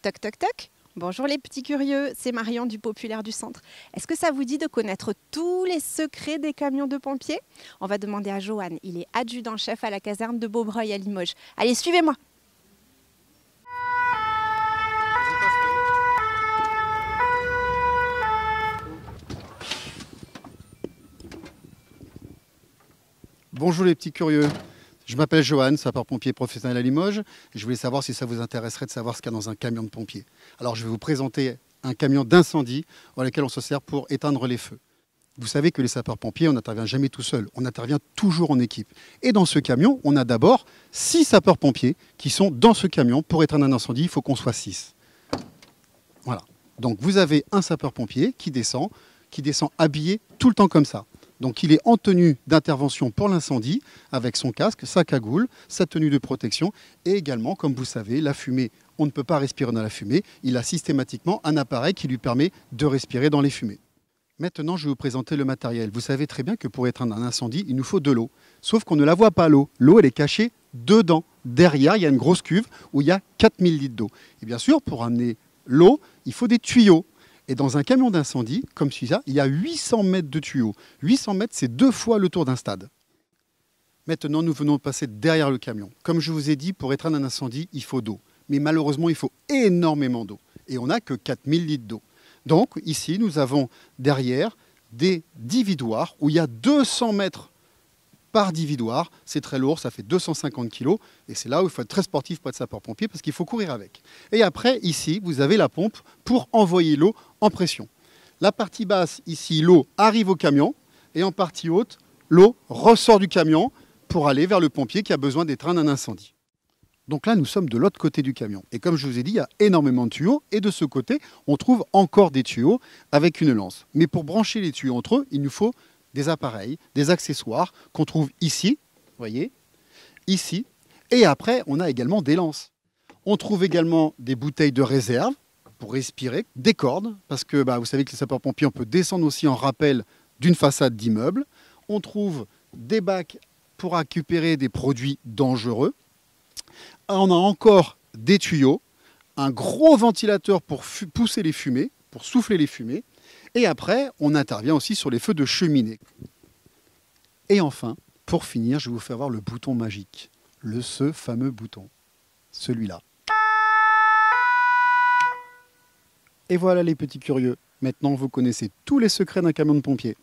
Toc toc toc. Bonjour les petits curieux, c'est Marion du Populaire du Centre. Est-ce que ça vous dit de connaître tous les secrets des camions de pompiers? On va demander à Johan, il est adjudant-chef à la caserne de Beaubreuil à Limoges. Allez, suivez-moi. Bonjour les petits curieux, je m'appelle Johan, sapeur-pompier professionnel à Limoges. Et je voulais savoir si ça vous intéresserait de savoir ce qu'il y a dans un camion de pompiers. Alors je vais vous présenter un camion d'incendie dans lequel on se sert pour éteindre les feux. Vous savez que les sapeurs-pompiers, on n'intervient jamais tout seul, on intervient toujours en équipe. Et dans ce camion, on a d'abord 6 sapeurs-pompiers qui sont dans ce camion. Pour éteindre un incendie, il faut qu'on soit 6. Voilà. Donc vous avez un sapeur-pompier qui descend habillé tout le temps comme ça. Donc il est en tenue d'intervention pour l'incendie, avec son casque, sa cagoule, sa tenue de protection, et également, comme vous savez, la fumée, on ne peut pas respirer dans la fumée, il a systématiquement un appareil qui lui permet de respirer dans les fumées. Maintenant, je vais vous présenter le matériel. Vous savez très bien que pour éteindre un incendie, il nous faut de l'eau. Sauf qu'on ne la voit pas, l'eau. L'eau, elle est cachée dedans. Derrière, il y a une grosse cuve où il y a 4000 litres d'eau. Et bien sûr, pour amener l'eau, il faut des tuyaux. Et dans un camion d'incendie, comme celui-là, il y a 800 mètres de tuyaux. 800 mètres, c'est 2 fois le tour d'un stade. Maintenant, nous venons de passer derrière le camion. Comme je vous ai dit, pour éteindre un incendie, il faut d'eau. Mais malheureusement, il faut énormément d'eau. Et on n'a que 4000 litres d'eau. Donc, ici, nous avons derrière des dividoirs où il y a 200 mètres par dividoir. C'est très lourd, ça fait 250 kg. Et c'est là où il faut être très sportif pour être sapeur-pompier parce qu'il faut courir avec. Et après, ici, vous avez la pompe pour envoyer l'eau en pression. La partie basse, ici, l'eau arrive au camion. Et en partie haute, l'eau ressort du camion pour aller vers le pompier qui a besoin d'éteindre un incendie. Donc là, nous sommes de l'autre côté du camion. Et comme je vous ai dit, il y a énormément de tuyaux. Et de ce côté, on trouve encore des tuyaux avec une lance. Mais pour brancher les tuyaux entre eux, il nous faut des appareils, des accessoires qu'on trouve ici, voyez, ici. Et après, on a également des lances. On trouve également des bouteilles de réserve pour respirer, des cordes, parce que vous savez que les sapeurs-pompiers, on peut descendre aussi en rappel d'une façade d'immeuble. On trouve des bacs pour récupérer des produits dangereux. On a encore des tuyaux, un gros ventilateur pour pousser les fumées, pour souffler les fumées. Et après, on intervient aussi sur les feux de cheminée. Et enfin, pour finir, je vais vous faire voir le bouton magique. Ce fameux bouton. Celui-là. Et voilà les petits curieux. Maintenant, vous connaissez tous les secrets d'un camion de pompier.